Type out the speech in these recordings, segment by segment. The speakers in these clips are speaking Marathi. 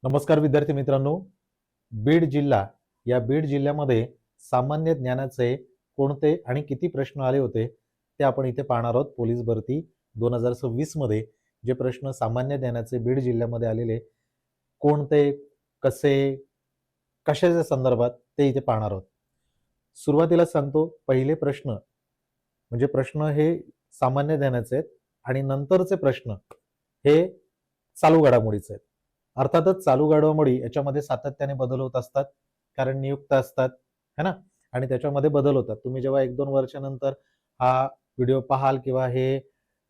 नमस्कार विद्यार्थी मित्रांनो. बीड जिल्हा, या बीड जिल्ह्यामध्ये सामान्य ज्ञानाचे कोणते आणि किती प्रश्न आले होते ते आपण इथे पाहणार आहोत. पोलीस भरती 2026 मध्ये जे प्रश्न सामान्य ज्ञानाचे बीड जिल्ह्यामध्ये आलेले, कोणते, कसे, कशाच्या संदर्भात ते इथे पाहणार आहोत. सुरुवातीला सांगतो, पहिले प्रश्न म्हणजे प्रश्न हे सामान्य ज्ञानाचे आहेत आणि नंतरचे प्रश्न हे चालू घडामोडीचे आहेत. अर्थातच चालू घडामोडी याच्यामध्ये सातत्याने बदल होत असतात, कारण नियुक्त असतात है ना, आणि त्याच्यामध्ये बदल होतात. तुम्ही जेव्हा 1-2 वर्षानंतर हा व्हिडिओ पाहाल किंवा हे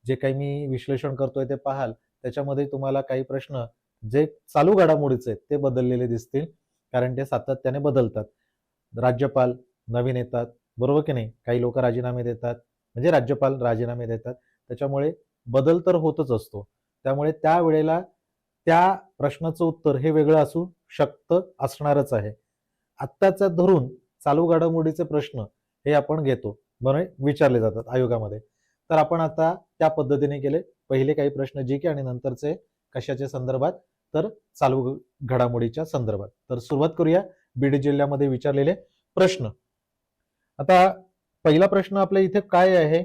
जे काही मी विश्लेषण करतोय ते पाहाल, त्याच्यामध्ये तुम्हाला काही प्रश्न जे चालू घडामोडीचे आहेत ते बदललेले दिसतील, कारण ते सातत्याने बदलतात. राज्यपाल नवीन येतात, बरोबर की नाही, काही लोक राजीनामे देतात, म्हणजे राज्यपाल राजीनामे देतात, त्याच्यामुळे बदल तर होतच असतो. त्यामुळे त्यावेळेला त्या प्रश्नाचं उत्तर हे वेगळं असू शकतं, असणारच आहे. आत्ताचा धरून चालू घडामोडीचे प्रश्न हे आपण घेतो, बरोबर, विचारले जातात आयोगामध्ये. तर आपण आता त्या पद्धतीने केले. पहिले काही प्रश्न जीके आणि नंतरचे कशाच्या संदर्भात, तर चालू घडामोडीच्या संदर्भात. तर सुरुवात करूया बीड जिल्ह्यामध्ये विचारलेले प्रश्न. आता पहिला प्रश्न आपल्या इथे काय आहे,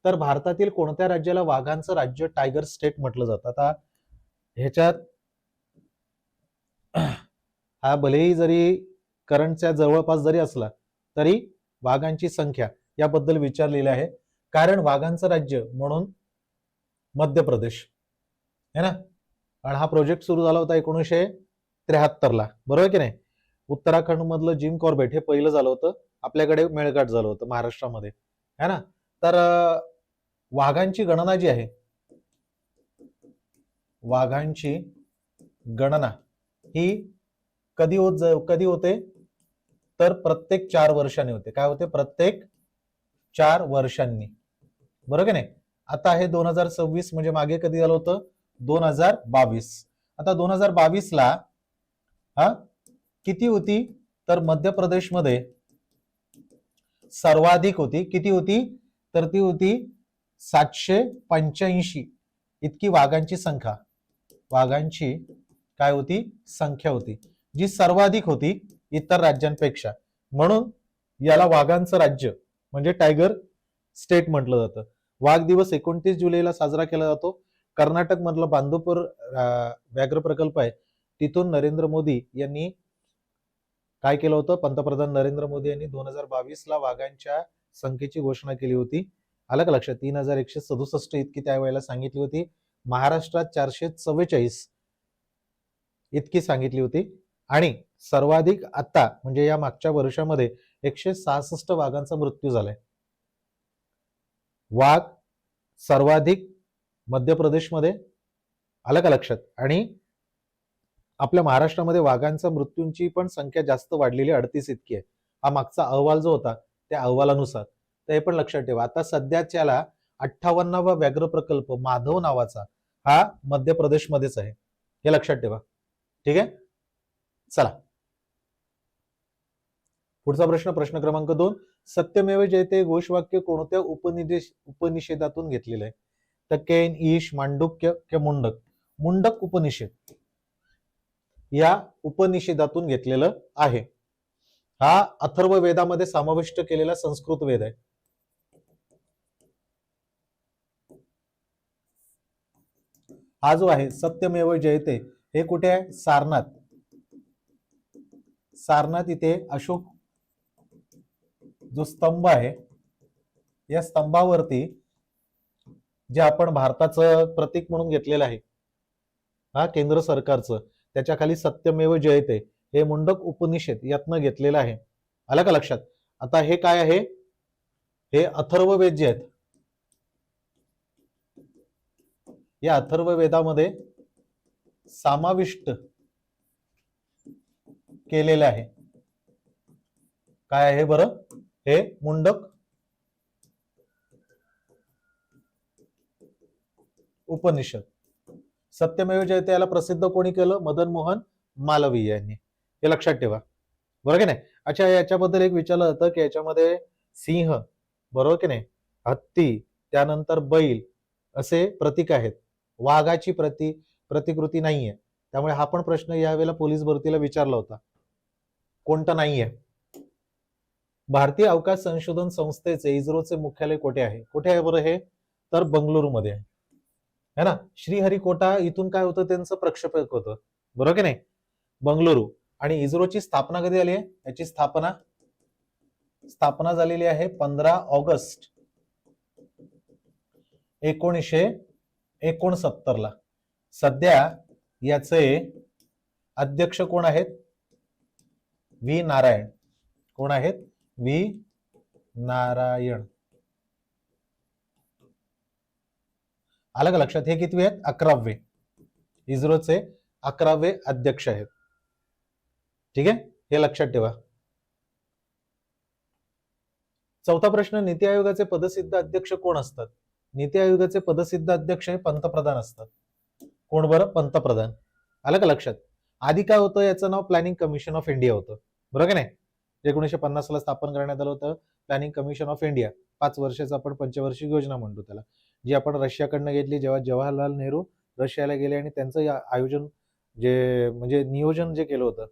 तर भारतातील कोणत्या राज्याला वाघांचं राज्य, टायगर स्टेट म्हटलं जातं. आता ह्याच्यात हा भलेही जरी करंटच्या जवळपास जरी असला तरी वाघांची संख्या याबद्दल विचारलेले आहे. कारण वाघांचं राज्य म्हणून मध्य प्रदेश है ना, आणि हा प्रोजेक्ट सुरू झाला होता 1973 ला, बरोबर की नाही. उत्तराखंड मधलं जिम कॉर्बेट हे पहिलं झालं होतं, आपल्याकडे मेळघाट झालं होतं महाराष्ट्रामध्ये है ना. तर वाघांची गणना जी आहे, वाघांची गणना ही कधी होते, तर प्रत्येक 4 वर्षांनी होते. काय होते, प्रत्येक 4 वर्षांनी, बरोबर की नाही. आता आहे 2026, म्हणजे मागे कधी झालं होतं, 2022. आता 2022 ला किती होती, तर मध्य प्रदेशमध्ये सर्वाधिक होती. किती होती, तर ती होती 785 इतकी वाघांची संख्या, वाघांची काय होती, संख्या होती, जी सर्वाधिक होती इतर राज्यांपेक्षा. म्हणून याला वाघांचं राज्य म्हणजे टायगर स्टेट म्हटलं जातं. वाघ दिवस 29 जुलैला साजरा केला जातो. कर्नाटक मधलं बांदूपूर व्याघ्र प्रकल्प आहे, तिथून नरेंद्र मोदी यांनी काय केलं होतं, पंतप्रधान नरेंद्र मोदी यांनी 2022 ला वाघांच्या संख्येची घोषणा केली होती. आलं का लक्षात, 3167 इतकी त्यावेळेला सांगितली होती. महाराष्ट्रात 444 इतकी सांगितली होती. आणि सर्वाधिक आता म्हणजे या मागच्या वर्षामध्ये 166 वाघांचा मृत्यू झालाय. वाघ सर्वाधिक मध्य प्रदेशमध्ये, आलं का लक्षात. आणि आपल्या महाराष्ट्रामध्ये वाघांच्या मृत्यूंची पण संख्या जास्त वाढलेली, 38 इतकी आहे. हा मागचा अहवाल जो होता त्या अहवालानुसार, तर हे पण लक्षात ठेवा. आता सध्याच्याला 58वा व्याघ्र प्रकल्प माधव नावाचा हा मध्य प्रदेशमध्येच आहे, हे लक्षात ठेवा. ठीक आहे, चला पुढचा प्रश्न, प्रश्न क्रमांक 2. सत्यमेव जयते घोषवाक्य कोणत्या उपनिषेदातून घेतलेलं आहे, तर केन, ईश, मांडुक्य कि मुंडक. मुंडक उपनिषद या उपनिषेदातून घेतलेलं आहे. हा अथर्व वेदामध्ये समाविष्ट केलेला संस्कृत वेद आहे. हा जो आहे सत्यमेव जयते, हे कुठे आहे, सारनाथ. सारनाथ इथे अशोक जो स्तंभ आहे, या स्तंभावरती जे आपण भारताचं प्रतीक म्हणून घेतलेलं आहे, हा केंद्र सरकारचं, त्याच्या खाली सत्यमेव जयते हे मुंडक उपनिषद यातनं घेतलेलं आहे. आलं का लक्षात. आता हे काय आहे, हे अथर्व वेद जे आहेत, या अथर्व वेदामध्ये समाविष्ट केलेले आहे. काय आहे बरं, हे मुंडक उपनिषद. सत्यमेव जयते याला प्रसिद्ध कोणी केलं, मदन मोहन मालवीय यांनी, हे लक्षात ठेवा, बरोबर की नाही. अच्छा, याच्याबद्दल एक विचारलं जातं की याच्यामध्ये सिंह, बरोबर की नाही, हत्ती, त्यानंतर बैल असे प्रतीक आहेत, वाघाची प्रतिकृती नाहीये. त्यामुळे हा पण प्रश्न यावेळेला पोलीस भरतीला विचारला होता. कोणता नाहीये. भारतीय अवकाश संशोधन संस्थेचे इस्रोचे मुख्यालय कुठे आहे? कुठे आहे बरं हे? तर बंगळुरूमध्ये आहे. है ना? श्रीहरिकोटा इथून काय होतं, त्यांचं प्रक्षेपक होतं, बरोबर की नाही? बंगळुरू. आणि इस्रोची स्थापना कधी झाली आहे? याची स्थापना झालेली आहे 15 ऑगस्ट 1969 ला. सध्या याचे अध्यक्ष कोण आहेत? व्ही नारायण. कोण आहेत? व्ही नारायण. आलं का लक्षात? हे कितवे आहेत? 11वे. इस्रोचे 11वे अध्यक्ष आहेत. ठीक आहे, हे लक्षात ठेवा. चौथा प्रश्न, नीती आयोगाचे पदसिद्ध अध्यक्ष कोण असतात? नीती आयोगाचे पदसिद्ध अध्यक्ष हे पंतप्रधान असतात. कोण बरं? पंतप्रधान. आलं का लक्षात? आधी काय होतं, याचं नाव प्लॅनिंग कमिशन ऑफ इंडिया होतं, बरोबर की नाही? 1950 ला स्थापन करण्यात आलं होतं प्लॅनिंग कमिशन ऑफ इंडिया. 5 वर्षाचं आपण पंचवार्षिक योजना म्हणतो त्याला, जी आपण रशियाकडनं घेतली जेव्हा जवाहरलाल नेहरू रशियाला गेले आणि त्यांचं आयोजन जे म्हणजे नियोजन जे केलं होतं,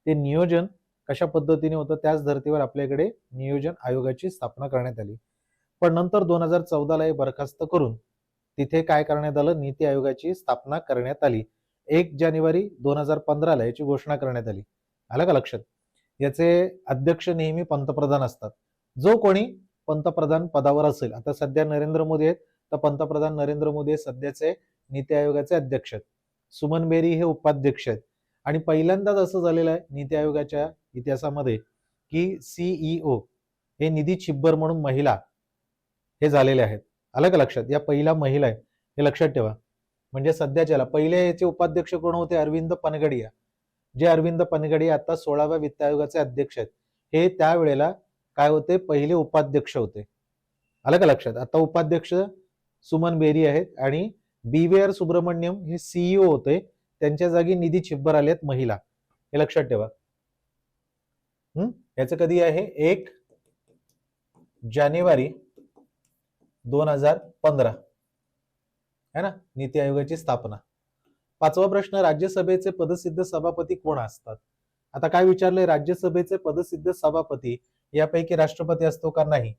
ते नियोजन कशा पद्धतीने होतं त्याच धर्तीवर आपल्याकडे नियोजन आयोगाची स्थापना करण्यात आली. पण नंतर 2014 ला हे बरखास्त करून तिथे काय करण्यात आलं? नीती आयोगाची स्थापना करण्यात आली. 1 जानेवारी 2015 ला याची घोषणा करण्यात आली. आलं का लक्षात? याचे अध्यक्ष नेहमी पंतप्रधान असतात. जो कोणी पंतप्रधान पदावर असेल, आता सध्या नरेंद्र मोदी आहेत, तर पंतप्रधान नरेंद्र मोदी हे सध्याचे नीती आयोगाचे अध्यक्ष आहेत. सुमन बेरी हे उपाध्यक्ष आहेत. आणि पहिल्यांदाच असं झालेलं आहे नीती आयोगाच्या इतिहासामध्ये की सीईओ हे निधी छिब्बर म्हणून महिला हे झालेले आहेत. आलं का लक्षात? या पहिल्या महिला आहेत, हे लक्षात ठेवा. म्हणजे सध्याच्याला पहिले याचे उपाध्यक्ष कोण होते? अरविंद पनगडिया. जे अरविंद पनगडिया आता 16व्या वित्त आयोगाचे अध्यक्ष आहेत. हे त्यावेळेला काय होते? पहिले उपाध्यक्ष होते. आलं का लक्षात? आता उपाध्यक्ष सुमन बेरी आहेत आणि BVR सुब्रमण्यम हे सीईओ होते. त्यांच्या जागी निधी छिब्बर आलेत महिला, हे लक्षात ठेवा. याचं कधी आहे? 1 जानेवारी 2015 है ना, नीती आयोगाची स्थापना. 5वा प्रश्न, राज्यसभेचे पदसिद्ध सभापती कोण असतात? आता काय विचारलंय? राज्यसभेचे पदसिद्ध सभापती यापैकी राष्ट्रपती असतो का? नाही.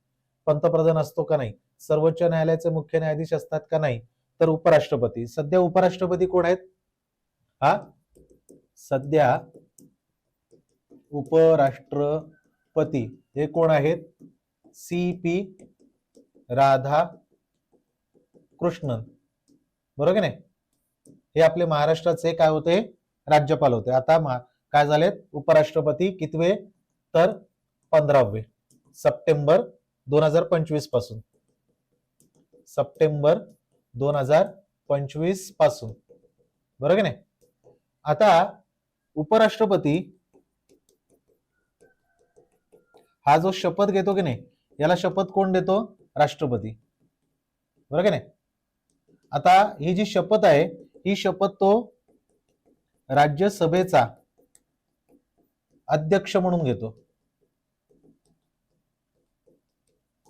पंतप्रधान असतो का? नाही. सर्वोच्च न्यायालयाचे मुख्य न्यायाधीश असतात का? नाही. तर उपराष्ट्रपती. सध्या उपराष्ट्रपती कोण आहेत? सध्या उपराष्ट्रपती हे कोण आहेत? CP राधाकृष्णन, बरोबर की नाही? हे आपले महाराष्ट्राचे काय होते? राज्यपाल होते. आता काय झालेत? उपराष्ट्रपती कितवे? तर 15वे. सप्टेंबर 2025 पासून. सप्टेंबर 2025 पासून, बरोबर की नाही? आता उपराष्ट्रपती हा जो शपथ घेतो की नाही, याला शपथ कोण देतो? राष्ट्रपती, बरोबर की नाही? आता ही जी शपथ आहे, ही शपथ तो राज्यसभेचा अध्यक्ष म्हणून घेतो.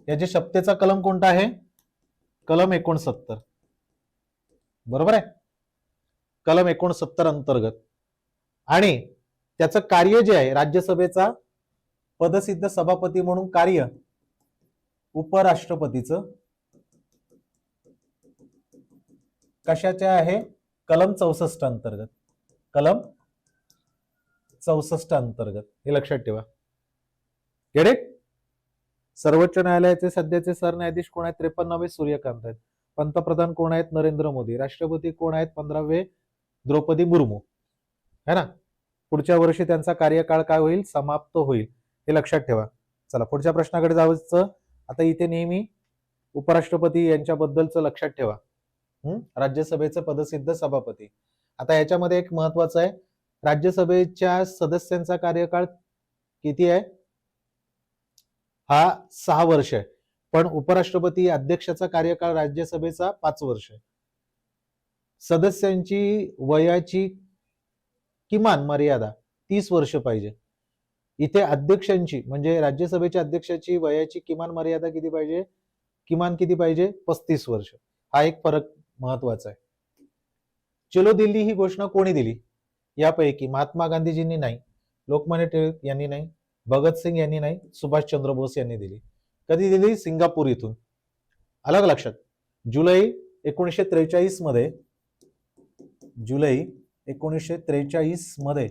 याच्या शपथेचा कलम कोणता आहे? कलम 69, बरोबर आहे? कलम 69 अंतर्गत. आणि त्याचं कार्य जे आहे, राज्यसभेचा पदसिद्ध सभापती म्हणून कार्य उपराष्ट्रपतीचं कशाचे आहे? कलम 64 अंतर्गत. कलम 64 अंतर्गत, हे लक्षात ठेवा. Get it? सर्वोच्च न्यायालयाचे सध्याचे सरन्यायाधीश कोण आहेत? 53वे सूर्यकांत आहेत. पंतप्रधान कोण आहेत? नरेंद्र मोदी. राष्ट्रपती कोण आहेत? 15वे द्रौपदी मुर्मू, है ना? पुढच्या वर्षी त्यांचा कार्यकाळ काय होईल? समाप्त होईल, हे लक्षात ठेवा. चला पुढच्या प्रश्नाकडे जायचं. आता इथे नेहमी उपराष्ट्रपती यांच्याबद्दलचं लक्षात ठेवा. राज्यसभेचे पदसिद्ध सभापती. आता याच्यामध्ये एक महत्वाचं आहे, राज्यसभेच्या सदस्यांचा कार्यकाळ किती आहे? हा 6 वर्ष आहे. पण उपराष्ट्रपती अध्यक्षाचा कार्यकाळ राज्यसभेचा 5 वर्ष आहे. सदस्यांची वयाची किमान मर्यादा 30 वर्ष पाहिजे. इथे अध्यक्षांची म्हणजे राज्यसभेच्या अध्यक्षाची वयाची किमान मर्यादा किती पाहिजे? किमान किती पाहिजे? 35 वर्ष. हा एक फरक महत्वाचा आहे. चलो दिल्ली ही घोषणा कोणी दिली? यापैकी महात्मा गांधीजींनी नाही, लोकमान्य टिळक यांनी नाही, भगतसिंग यांनी नाही, सुभाषचंद्र बोस यांनी दिली. कधी दिली? सिंगापूर इथून. अलग लक्षात. जुलै 1943 मध्ये, जुलै 1943 मध्ये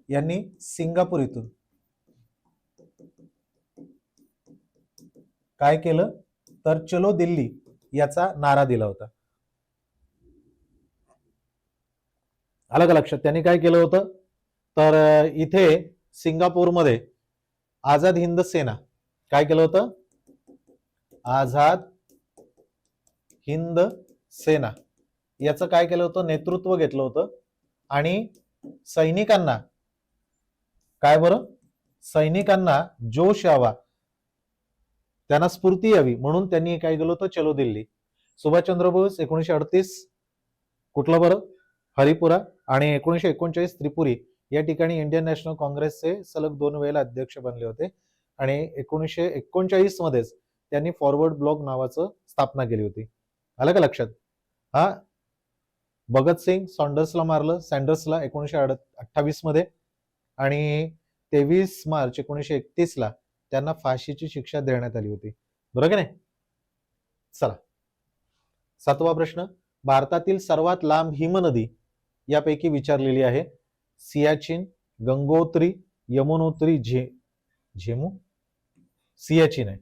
यांनी सिंगापूर इथून काय केलं तर चलो दिल्ली याचा नारा दिला होता. अलग लक्षात. त्यांनी काय केलं होतं तर इथे सिंगापूरमध्ये आझाद हिंद सेना काय केलं होतं, आझाद हिंद सेना याचं काय केलं होतं, नेतृत्व घेतलं होतं. आणि सैनिकांना काय बरं, सैनिकांना जोश यावा, त्यांना स्फूर्ती यावी म्हणून त्यांनी काय केलं होतं, चलो दिल्ली. सुभाषचंद्र बोस 1938 कुठलं बरं, हरिपुरा. आणि 1939 त्रिपुरी या ठिकाणी इंडियन नॅशनल काँग्रेसचे सलग 2 वेळेला अध्यक्ष बनले होते. आणि 1939 मध्येच त्यांनी फॉरवर्ड ब्लॉक नावाचं स्थापना केली होती. आलं का लक्षात. हा, भगतसिंग सॉन्डर्सला मारलं, सँडर्सला 1928 मध्ये. आणि 23 मार्च 1931 ला त्यांना फाशीची शिक्षा देण्यात आली होती. बरोबर की नाही. चला, 7वा प्रश्न. भारतातील सर्वात लांब हिमनदी यापैकी विचारलेली आहे. सियाचीन, गंगोत्री, यमुनोत्री, झेमू, सियाचीन आहे.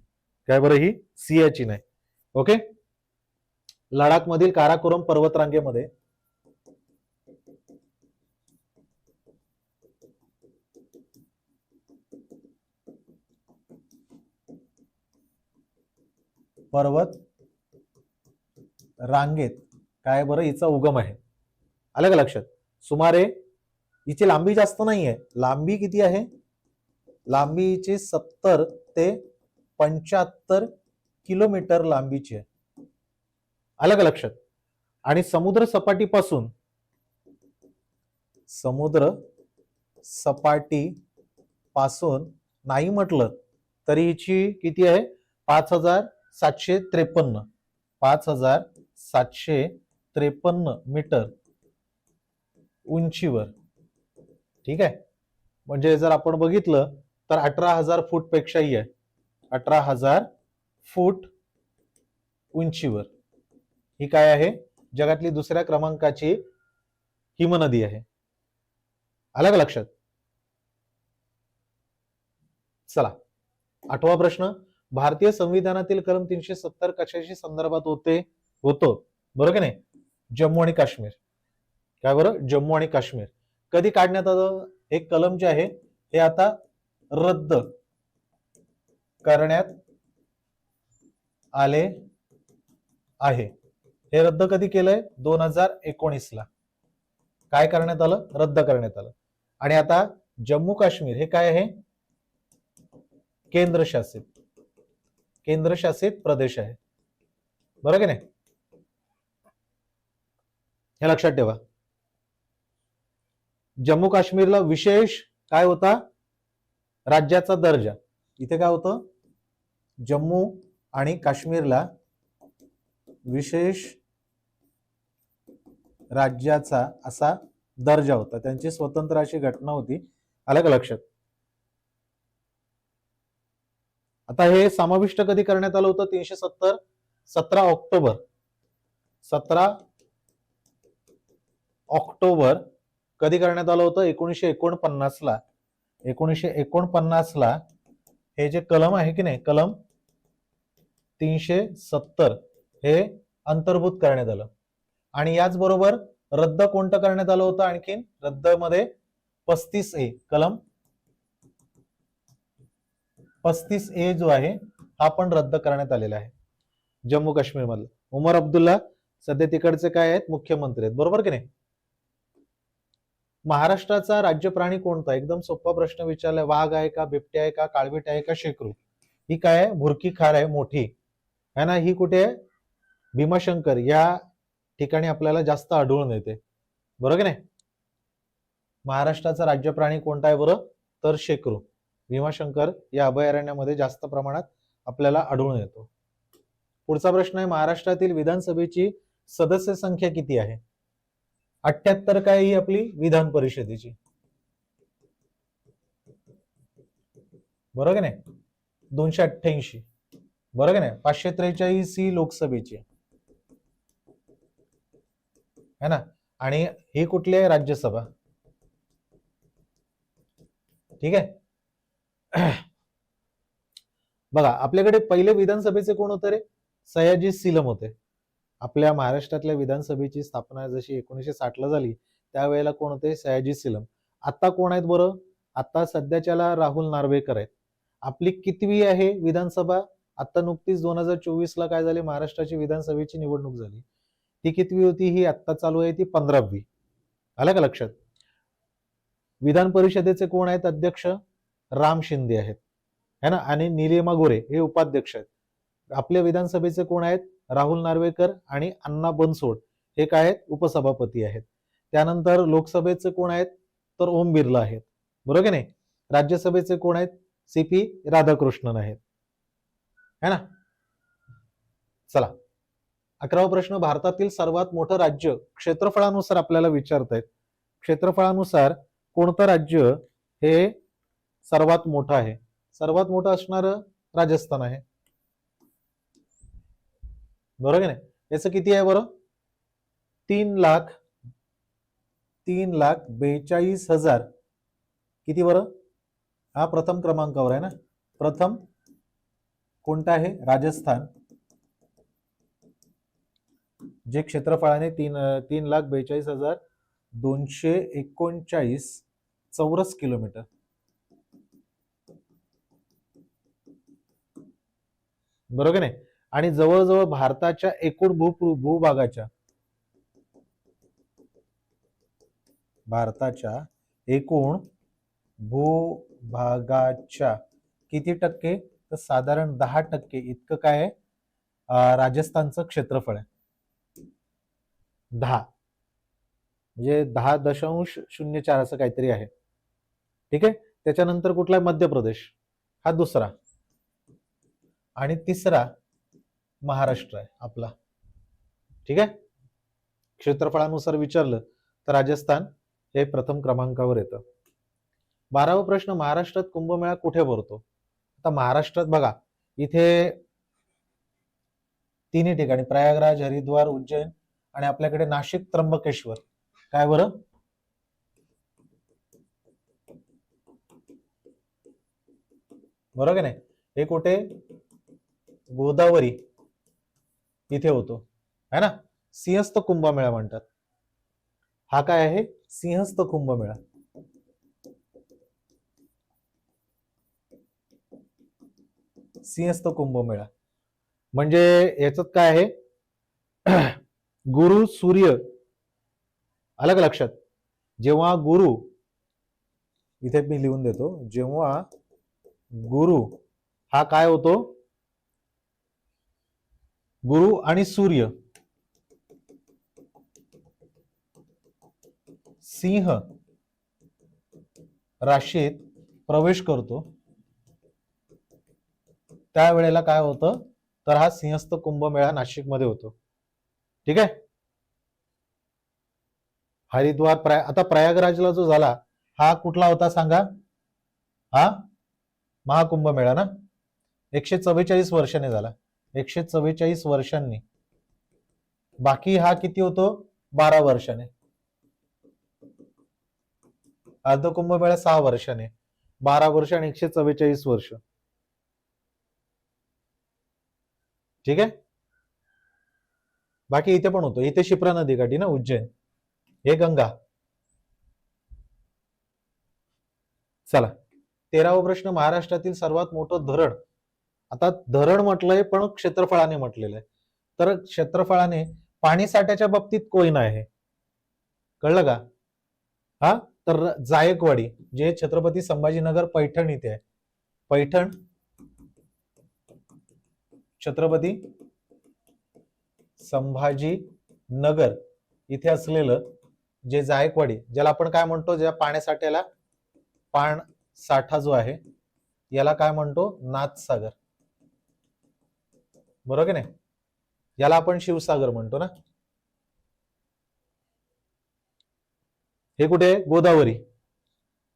काय बरं, ही सियाचीन आहे. ओके. लडाख मधील काराकोरम पर्वतरांगेमध्ये पर्वत रांगेत काय बरं हिचा उगम आहे. आलं का लक्षात. सुमारे हिची लांबी जास्त नाहीये. लांबी किती आहे, लांबी हिची 70 ते 75 किलोमीटर लांबीची आहे. आलं का लक्षात. आणि समुद्र सपाटीपासून, समुद्र सपाटीपासून नाही म्हटलं तरी हिची किती आहे, 5753, 5753 मीटर उंचीवर. ठीक आहे. म्हणजे जर आपण बघितलं तर 18,000 फूट पेक्षाही आहे. 18,000 फूट उंचीवर ही काय आहे, जगातली दुसऱ्या क्रमांकाची हिमनदी आहे. आलं का लक्षात. चला, 8वा प्रश्न. भारतीय संविधानातील कलम 370 कशाशी संदर्भात होतो बरोबर की नाही, जम्मू आणि काश्मीर. काय बरं, जम्मू आणि काश्मीर. कधी काढण्यात आलं हे कलम जे आहे हे आता रद्द करण्यात आले आहे. हे रद्द कधी केलंय, 2019 ला काय करण्यात आलं, रद्द करण्यात आलं. आणि आता जम्मू काश्मीर हे काय आहे, केंद्रशासित प्रदेश आहे. बरोबर की नाही. हे लक्षात ठेवा. जम्मू काश्मीरला विशेष काय होता, राज्याचा दर्जा. इथे काय होतं, जम्मू आणि काश्मीरला विशेष राज्याचा असा दर्जा होता. त्यांची स्वतंत्र अशी घटना होती. आलं का लक्षात. आता हे समाविष्ट कधी करण्यात आलं होतं, 370 17 ऑक्टोबर 17 ऑक्टोबर कधी करण्यात आलं होतं, 1949 ला. 1949 ला हे जे कलम आहे की नाही, कलम 370 हे अंतर्भूत करण्यात आलं. आणि याचबरोबर रद्द कोणतं करण्यात आलं होतं, आणखीन रद्द मध्ये 35A, कलम 35A जो आहे हा पण रद्द करण्यात आलेला आहे जम्मू काश्मीर मधला. उमर अब्दुल्ला सध्या तिकडचे काय आहेत, मुख्यमंत्री आहेत. बरोबर की नाही. महाराष्ट्राचा राज्य प्राणी कोणता, एकदम सोपा प्रश्न विचारलाय. वाघ आहे का, बिबट्या आहे का, काळवीट आहे का, शेकरू. ही काय आहे, भुरकी खार आहे मोठी है ना. ही कुठे आहे, भीमाशंकर या ठिकाणी आपल्याला जास्त आढळून येते. बरोबर की नाही. महाराष्ट्राचा राज्य प्राणी कोणता आहे बरं, तर शेकरू. भीमाशंकर या अभयारण्यामध्ये जास्त प्रमाणात आपल्याला आढळून येतो. पुढचा प्रश्न आहे, महाराष्ट्रातील विधानसभेची सदस्य संख्या किती आहे. 78 काय ही आपली विधान परिषदेची, बरोबर की नाही, 288, बरोबर की नाही, 543 ही लोकसभेची है ना, आणि ही कुठली आहे, राज्यसभा. ठीक आहे. बघा आपल्याकडे पहिले विधानसभेचे कोण होते रे, सयाजी सीलम होते. आपल्या महाराष्ट्रातल्या विधानसभेची स्थापना जशी 1960 ला झाली त्यावेळेला कोण होते, सयाजी सीलम. आता कोण आहेत बरं, आता सध्याच्याला राहुल नार्वेकर आहेत. आपली कितवी आहे विधानसभा, आता नुकतीच 2024 ला काय झाली, महाराष्ट्राची विधानसभेची निवडणूक झाली, ती कितवी होती, ही आता चालू आहे ती 15वी. आलं का लक्षात. विधान परिषदेचे कोण आहेत अध्यक्ष, राम शिंदे आहेत है ना, आणि निलिमा गोरे हे उपाध्यक्ष आहेत. आपल्या विधानसभेचे कोण आहेत, राहुल नार्वेकर आणि अण्णा बनसोड हे काय आहेत, उपसभापती आहेत. त्यानंतर लोकसभेचे कोण आहेत, तर ओम बिर्ला आहेत, बरोबर की नाही. राज्यसभेचे कोण आहेत, सीपी राधाकृष्णन आहेत, है ना. चला 11वा प्रश्न, भारतातील सर्वात मोठं राज्य क्षेत्रफळानुसार आपल्याला विचारतायत. क्षेत्रफळानुसार कोणतं राज्य हे सर्वात मोठं आहे, सर्वात मोठं असणार राजस्थान आहे, बरोबर की नाही. याचं किती आहे बरं, 3,42,000 किती बरं, हा प्रथम क्रमांकावर आहे ना, प्रथम कोणता आहे, राजस्थान, जे क्षेत्रफळाने 3,42,239 चौरस किलोमीटर, बरोबर नाही. आणि जवळजवळ भारताच्या एकूण भूभागाच्या किती टक्के, तर साधारण 10% इतकं काय आहे राजस्थानचं क्षेत्रफळ आहे. 10 म्हणजे 10.04 असं काहीतरी आहे. ठीक आहे. त्याच्यानंतर कुठला आहे, मध्य प्रदेश हा दुसरा, आणि तिसरा महाराष्ट्र आहे आपला. ठीक आहे. क्षेत्रफळानुसार विचारलं तर राजस्थान हे प्रथम क्रमांकावर येतं. 12वा प्रश्न, महाराष्ट्रात कुंभमेळा कुठे भरतो. आता महाराष्ट्रात बघा इथे तिन्ही ठिकाणी, प्रयागराज, हरिद्वार, उज्जैन आणि आपल्याकडे नाशिक, त्र्यंबकेश्वर, काय बरं, बरोबर नाही. हे कुठे, गोदावरी इथे होतो है ना. सिंहस्थ कुंभमेळा म्हणतात. हा काय आहे, सिंहस्थ कुंभमेळा. सिंहस्थ कुंभमेळा म्हणजे याच्यात काय आहे, गुरु सूर्य, आलं का लक्षात. जेव्हा गुरु, इथे मी लिहून देतो, जेव्हा गुरु हा काय होतो, गुरु आणि सूर्य सिंह राशीत प्रवेश करतो, त्यावेळेला काय होतं, तर हा सिंहस्थ कुंभमेळा नाशिक मध्ये होतो. ठीक आहे. हरिद्वार, आता प्रयागराजला जो झाला हा कुठला होता सांगा, हा महाकुंभमेळा ना, 144 वर्षांनी झाला, 144 वर्षांनी. बाकी हा किती होतो, 12 वर्षाने. अर्ध कुंभमेळा 6 वर्षाने, 12 वर्ष आणि 144 वर्ष. ठीक आहे. बाकी इथे पण होतो, इथे क्षिप्रा नदी काठी ना, उज्जैन, हे गंगा. चला 13वा प्रश्न, महाराष्ट्रातील सर्वात मोठं धरण. आता धरण म्हटलंय पण क्षेत्रफळाने म्हटलेलं आहे, तर क्षेत्रफळाने पाणी साठ्याच्या बाबतीत कोयना आहे, कळलं का. हा तर जायकवाडी, जे छत्रपती संभाजीनगर पैठण इथे आहे, पैठण छत्रपती संभाजी नगर इथे असलेलं जे जायकवाडी, ज्याला आपण काय म्हणतो, ज्या पाण्यासाठ्याला पाण साठा जो आहे याला काय म्हणतो, नाथसागर, बरोबर की नाही. याला आपण शिवसागर म्हणतो ना. हे कुठे आहे? गोदावरी,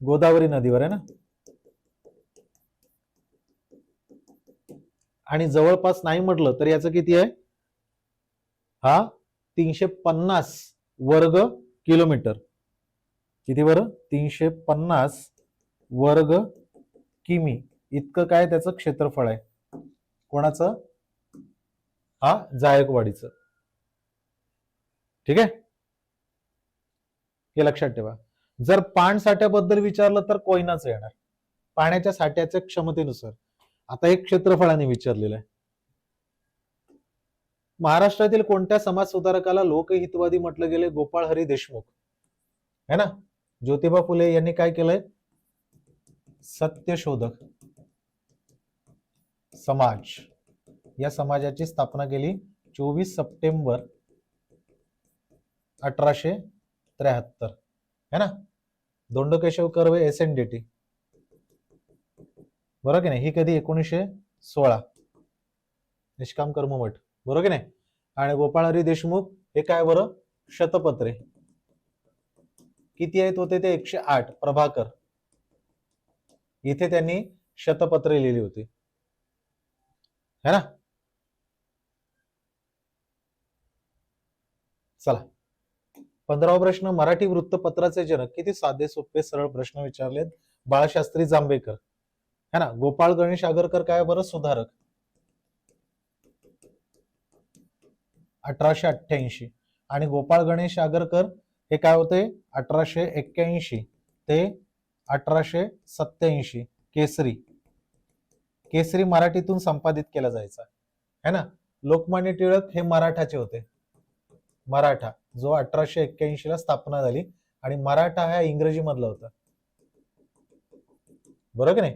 गोदावरी नदीवर आहे ना. आणि जवळपास नाही म्हटलं तर याचं किती आहे? हा 350 वर्ग किलोमीटर. किती बरं? 350 वर्ग किमी इतकं काय त्याचं क्षेत्रफळ आहे. कोणाचं? हा जायकवाडीचं. ठीक आहे, हे लक्षात ठेवा. जर पाण साठ्याबद्दल विचारलं तर कोयनाचं येणार, पाण्याच्या साठ्याच्या क्षमतेनुसार. आता एक क्षेत्रफळाने विचारलेलं आहे. महाराष्ट्रातील कोणत्या समाज सुधारकाला लोकहितवादी म्हटलं गेले? गोपाळ हरी देशमुख है ना. ज्योतिबा फुले यांनी काय केलंय? सत्यशोधक समाज या समाजाची स्थापना केली 24 सप्टेंबर 1873 है ना. धोंडोकेशव कर्वे SNDT, बरोबर की नाही? ही कधी? 1916. निष्काम कर्ममठ, बरोबर की नाही? आणि गोपाळ हरी देशमुख हे काय बरं? शतपत्रे. किती आहेत होते ते? 108. प्रभाकर, इथे त्यांनी शतपत्रे लिहिली होती है ना. चला 15वा प्रश्न. मराठी वृत्तपत्राचे जनक. किती साधे सोपे सरळ प्रश्न विचारलेत. बाळशास्त्री जांभेकर है ना. गोपाळ गणेश आगरकर काय बरं? सुधारक, 1888. आणि गोपाळ गणेश आगरकर हे काय होते? 1881 ते 1887. केसरी, केसरी मराठीतून संपादित केला जायचा है ना. लोकमान्य टिळक हे मराठाचे होते, मराठा, जो 1881 ला स्थापना झाली. आणि मराठा हा इंग्रजी मधला होता, बरोबर की नाही.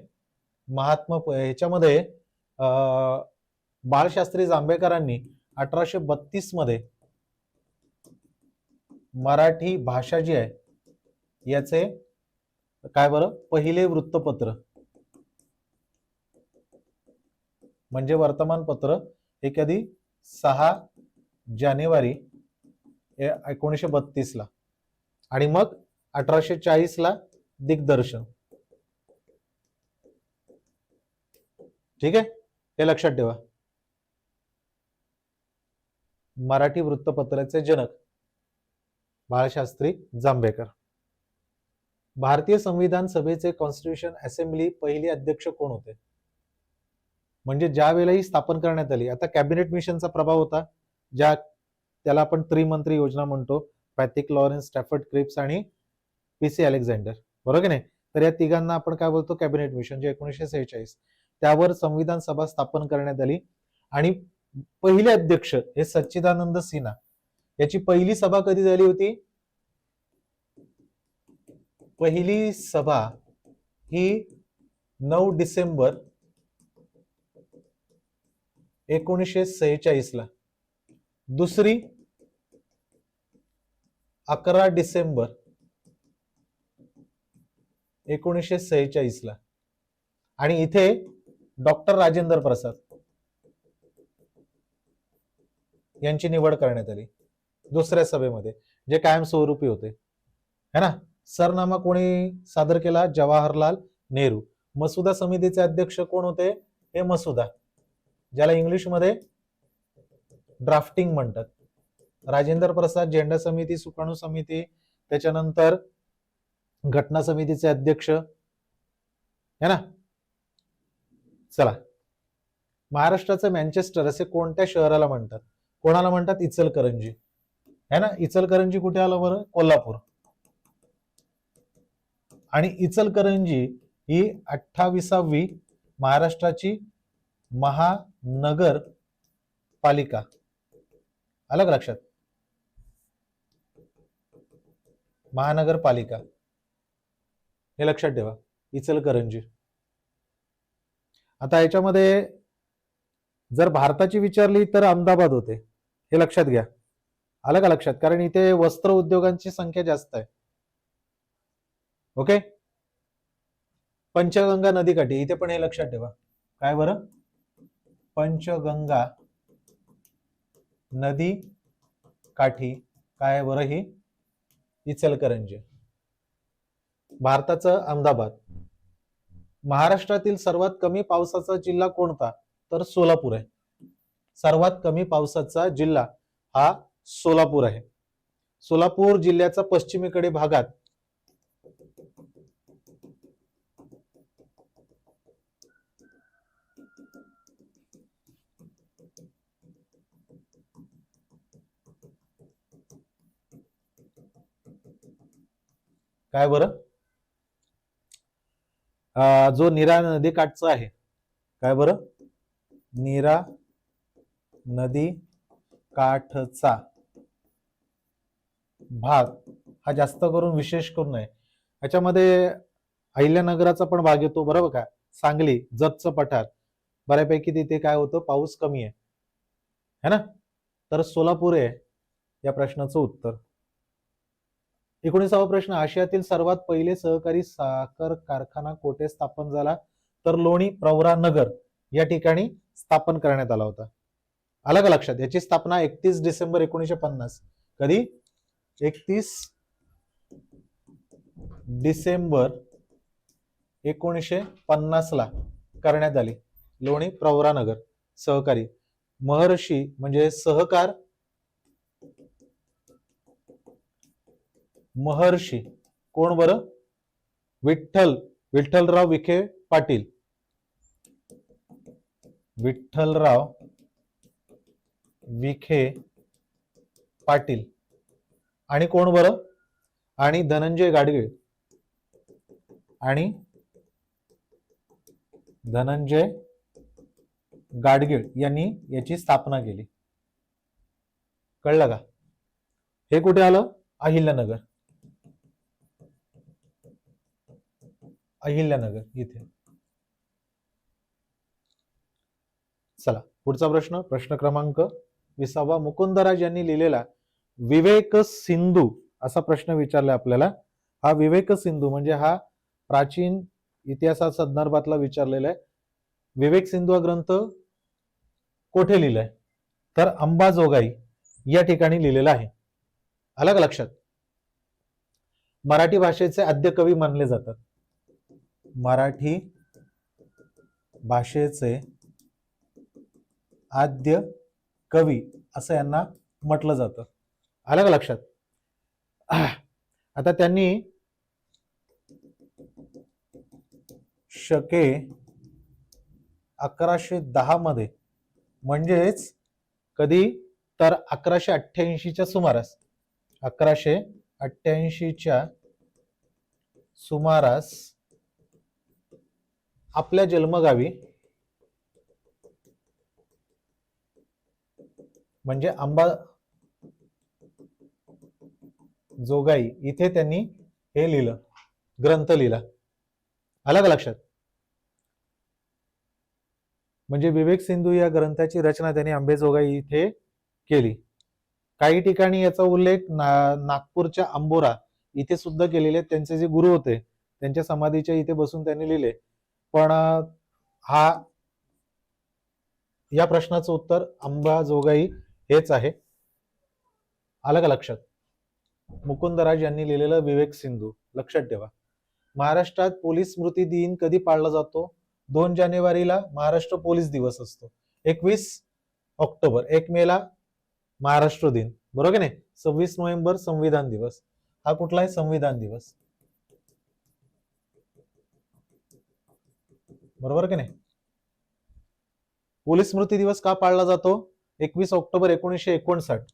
महात्मा ह्याच्यामध्ये बाळशास्त्री जांभेकरांनी 1832 मध्ये मराठी भाषा जी आहे याचे काय बरं? पहिले वृत्तपत्र म्हणजे वर्तमानपत्र हे कधी? 6 जानेवारी 1932 ला. आणि मग 1840 ला दिग्दर्शन. ठीक आहे, हे लक्षात ठेवा. मराठी वृत्तपत्राचे जनक बाळशास्त्री जांभेकर. भारतीय संविधान सभेचे कॉन्स्टिट्यूशन असेंब्ली पहिली अध्यक्ष कोण होते? म्हणजे ज्या वेळेला ही स्थापन करण्यात आली. आता कॅबिनेट मिशनचा प्रभाव होता, ज्या त्याला आपण त्रिमंत्री योजना म्हणतो. पॅथिक लॉरेन्स, स्टॅफर्ड क्रिप्स आणि PC अलेक्झांडर, बरोबर की नाही. तर या तिघांना आपण काय बोलतो? कॅबिनेट मिशन, जे 1946 त्यावर संविधान सभा स्थापन करण्यात आली. आणि पहिले अध्यक्ष हे सच्चिदानंद सिन्हा. याची पहिली सभा कधी झाली होती? पहिली सभा ही 9 डिसेंबर 1946 ला. दुसरी 11 डिसेंबर 1946 ला. आणि इथे डॉक्टर राजेंद्र प्रसाद यांची निवड करण्यात आली दुसऱ्या सभेमध्ये, जे कायमस्वरूपी होते है ना. सरनामा कोणी सादर केला? जवाहरलाल नेहरू. मसुदा समितीचे अध्यक्ष कोण होते? हे मसुदा, ज्याला इंग्लिशमध्ये ड्राफ्टिंग म्हणतात. राजेंद्र प्रसाद झेंडा समिती, सुकाणू समिती, त्याच्यानंतर घटना समितीचे अध्यक्ष है ना. चला, महाराष्ट्राचं मँचेस्टर असे कोणत्या शहराला म्हणतात? कोणाला म्हणतात? इचलकरंजी है ना. इचलकरंजी कुठे आलं बरं? कोल्हापूर. आणि इचलकरंजी ही 28वी महाराष्ट्राची महानगर पालिका. अलग लक्षात, महानगरपालिका हे लक्षात ठेवा. इचलकरंजी. आता याच्यामध्ये जर भारताची विचारली तर अहमदाबाद होते, हे लक्षात घ्या. आलं का लक्षात? कारण इथे वस्त्र उद्योगांची संख्या जास्त आहे. ओके. पंचगंगा नदीकाठी, इथे पण हे लक्षात ठेवा. काय बरं? पंचगंगा नदी काठी काय बरं? ही इचलकरंजी. भारताचं अहमदाबाद. महाराष्ट्रातील सर्वात कमी पावसाचा जिल्हा कोणता? तर सोलापूर आहे. सर्वात कमी पावसाचा जिल्हा हा सोलापूर आहे. सोलापूर जिल्ह्याचा पश्चिमेकडे भागात काय बरं, जो नीरा नदी काठचा आहे, काय बरं, नीरा नदी काठचा भाग हा जास्त करून विशेष करून आहे. याच्यामध्ये अहिल्यानगराचा पण भाग येतो, बरोबर का. सांगली, जतचं पठार, बऱ्यापैकी तिथे काय होतं, पाऊस कमी आहे, है ना. तर सोलापूर आहे या प्रश्नाचं उत्तर. 19वा प्रश्न, आशियातील सर्वात पहिले सहकारी साखर कारखाना कोठे स्थापन झाला? तर लोणी प्रवरा नगर या ठिकाणी स्थापन करण्यात आला होता. आलं का लक्षात. याची स्थापना 31 डिसेंबर 1950. कधी? 31 डिसेंबर 1950 ला करण्यात आली. लोणी प्रवरा नगर सहकारी. महर्षी म्हणजे सहकार, महर्षी कोण बरं? विठ्ठलराव विखे पाटील. विठ्ठलराव विखे पाटील. आणि कोण बरं? आणि धनंजय गाडगीळ. आणि धनंजय गाडगीळ यांनी याची स्थापना केली. कळलं का. हे कुठे आलं? अहिल्यानगर. अहिल्यानगर इथे. चला पुढचा प्रश्न, प्रश्न क्रमांक 20. मुकुंदराज यांनी लिहिलेला विवेक सिंधू असा प्रश्न विचारलाय आपल्याला. हा विवेक सिंधू म्हणजे हा प्राचीन इतिहासा संदर्भातला विचारलेला आहे. विवेक सिंधू हा ग्रंथ कोठे लिहिलाय? तर अंबाजोगाई या ठिकाणी लिहिलेला आहे. आलं का लक्षात. मराठी भाषेचे आद्य कवी मानले जातात. मराठी भाषेचे आद्य कवी असं यांना म्हटलं जातं. आलं का लक्षात. आता त्यांनी शके 1110 मध्ये, म्हणजेच कधी, तर 1188च्या सुमारास, 1188च्या सुमारास आपल्या जन्मगावी म्हणजे अंबाजोगाई इथे त्यांनी हे लिहिलं, ग्रंथ लिहिला. आलं का लक्षात. म्हणजे विवेक सिंधू या ग्रंथाची रचना त्यांनी अंबाजोगाई इथे केली. काही ठिकाणी याचा उल्लेख नागपूरच्या अंबोरा इथे सुद्धा केलेले. त्यांचे जे गुरु होते त्यांच्या समाधीच्या इथे बसून त्यांनी लिहिले. पण या प्रश्नाचं उत्तर अंबाजोगाई हेच आहे. आलं का लक्षात. मुकुंदराज यांनी लिहिलेलं विवेक सिंधू लक्षात ठेवा. महाराष्ट्रात पोलीस स्मृती दिन कधी पाळला जातो? 2 जानेवारीला महाराष्ट्र पोलीस दिवस असतो. 21 ऑक्टोबर, 1 मेला महाराष्ट्र दिन, बरोबर की नाही. 26 नोव्हेंबर संविधान दिवस. हा कुठला आहे? संविधान दिवस, बरोबर की नाही. पोलीस स्मृती दिवस का पाळला जातो? 21 ऑक्टोबर 1959.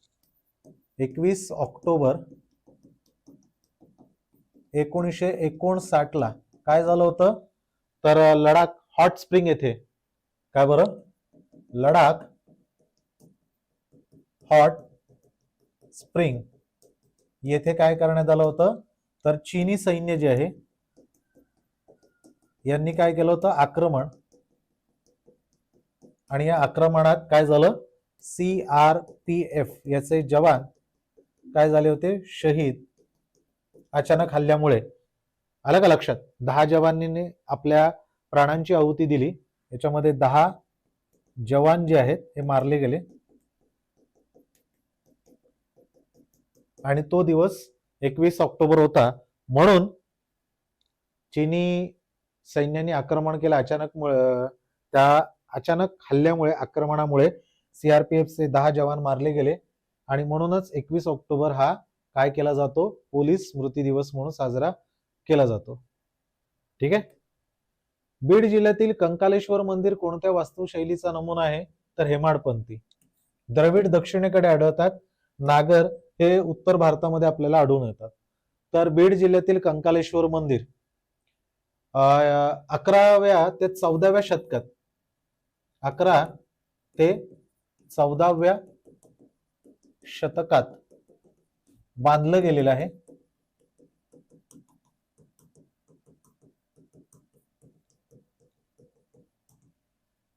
21 ऑक्टोबर 1959 ला काय झालं होतं? तर लडाख हॉट स्प्रिंग येथे, काय बरं, लडाख हॉट स्प्रिंग येथे काय करण्यात आलं होतं? तर चीनी सैन्य जे आहे यांनी काय केलं होतं? आक्रमण. आणि या आक्रमणात काय झालं? CRPF याचे जवान काय झाले होते? शहीद अचानक हल्ल्यामुळे. आलं का लक्षात. 10 जवानांनी आपल्या प्राणांची आहुती दिली. याच्यामध्ये 10 जवान जे आहेत हे मारले गेले. आणि तो दिवस 21 ऑक्टोबर होता. म्हणून चीनी सैन्याने आक्रमण केलं त्या अचानक हल्ल्यामुळे आक्रमणामुळे सीआरपीएफचे 10 जवान मारले गेले आणि म्हणूनच 21 ऑक्टोबर हा काय केला जातो, पोलीस स्मृती दिवस म्हणून साजरा केला जातो. ठीक आहे. बीड जिल्ह्यातील कंकालेश्वर मंदिर कोणत्या वास्तुशैलीचा नमुना आहे, तर हेमाडपंथी. द्रविड दक्षिणेकडे आढळतात, नागर हे उत्तर भारतामध्ये आपल्याला आढळून येतात. तर बीड जिल्ह्यातील कंकालेश्वर मंदिर 11व्या ते 14व्या शतकात 11 ते 14व्या शतकात बांधलं गेलेलं आहे.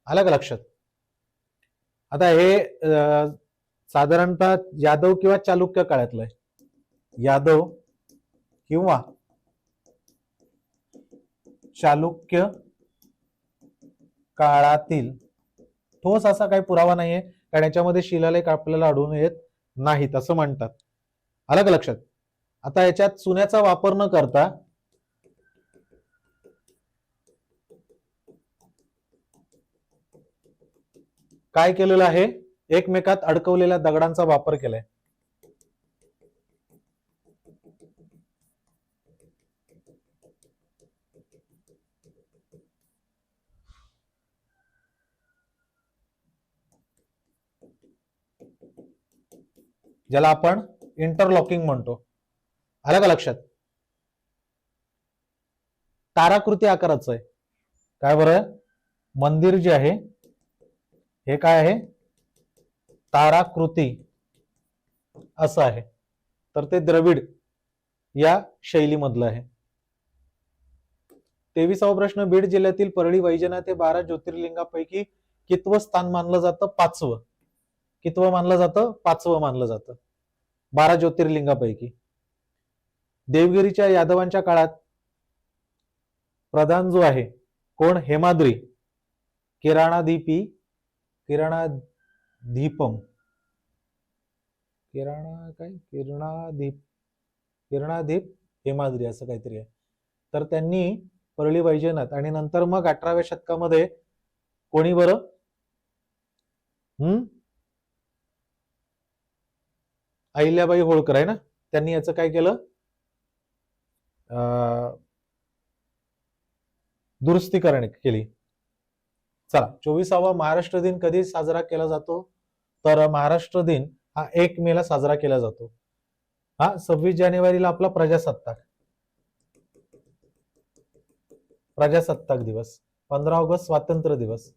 आलं का लक्षात? आता हे साधारणतः यादव किंवा चालुक्य काळातलं आहे. यादव किंवा चालुक्य काळातील ठोस असा काही पुरावा नाहीये, कारण याच्यामध्ये शिलालेख आपल्याला आढळून येत नाहीत असं म्हणतात. आलं का लक्षात? आता याच्यात चुन्याचा वापर न करता काय केलेलं आहे, एकमेकात अडकवलेल्या दगडांचा वापर केलाय. ज्याला आपण इंटरलॉकिंग म्हणतो. आलं का लक्षात? ताराकृती आकाराचं आहे. काय बरं, मंदिर जे आहे हे काय आहे, ताराकृती असं आहे. तर ते द्रविड या शैलीमधलं आहे. 23वा प्रश्न, बीड जिल्ह्यातील परळी वैजनाथ हे 12 ज्योतिर्लिंगापैकी कितवं स्थान मानलं जातं, 5वं. कितवं मानलं जातं, 5वं मानलं जातं 12 ज्योतिर्लिंगापैकी. देवगिरीच्या यादवांच्या काळात प्रधान जो आहे कोण, हेमाद्री किराणादीपी किरणादीपम किरणादीप हेमाद्री असं काहीतरी आहे. तर त्यांनी परळी वैजनाथ आणि नंतर मग 18व्या शतकामध्ये कोणी बरं, अहिल्याबाई होळकर आहे ना, त्यांनी याचं काय केलं, दुरुस्तीकरण केली. चला, 24वा महाराष्ट्र दिन कधी साजरा केला जातो, तर महाराष्ट्र दिन हा 1 मे ला साजरा केला जातो. 26 जानेवारीला आपला प्रजासत्ताक दिवस, 15 ऑगस्ट स्वातंत्र्य दिवस,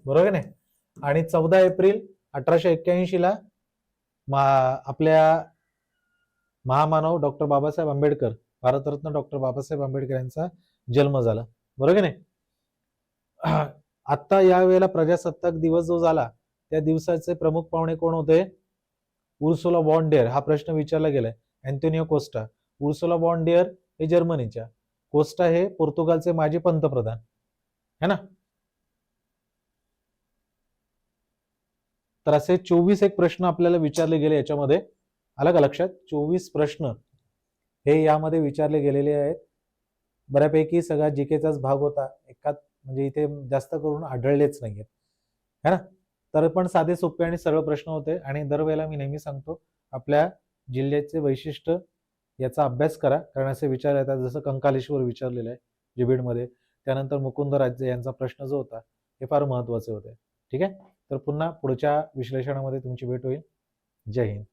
बरोबर नाही. आणि 14 एप्रिल 1881 ला आपल्या महामानव डॉक्टर बाबासाहेब आंबेडकर, भारतरत्न डॉक्टर बाबासाहेब आंबेडकर यांचा जन्म झाला, बरोबर नाही. आता या वेळेला प्रजासत्ताक दिवस जो झाला त्या दिवसाचे प्रमुख पाहुणे कोण होते, उर्सुला वॉन डेर. हा प्रश्न विचारला गेलाय. Antonio Costa. Ursula von der हे जर्मनीच्या, कोस्टा हे पोर्तुगालचे माजी पंतप्रधान है ना. तर असे 24 एक प्रश्न आपल्याला विचारले गेले याच्यामध्ये. आलं का लक्षात? 24 प्रश्न हे यामध्ये विचारले गेलेले आहेत. बऱ्यापैकी सगळा जीकेचाच भाग होता, एकात म्हणजे इथे जास्त करून आढळलेच नाहीयेत है ना. तर पण साधे सोपे आणि सरळ प्रश्न होते. आणि दरवेळेला मी नेहमी सांगतो, आपल्या जिल्ह्याचे वैशिष्ट्य याचा अभ्यास करा, कारण असे विचार येतात. जसं कंकालेश्वर विचारलेलं आहे जे बीडमध्ये, त्यानंतर मुकुंद राज्य यांचा प्रश्न जो होता हे फार महत्वाचे होते. ठीक आहे. तर पुन्हा पुढच्या विश्लेषणामध्ये तुमची भेट होईल. जय हिंद.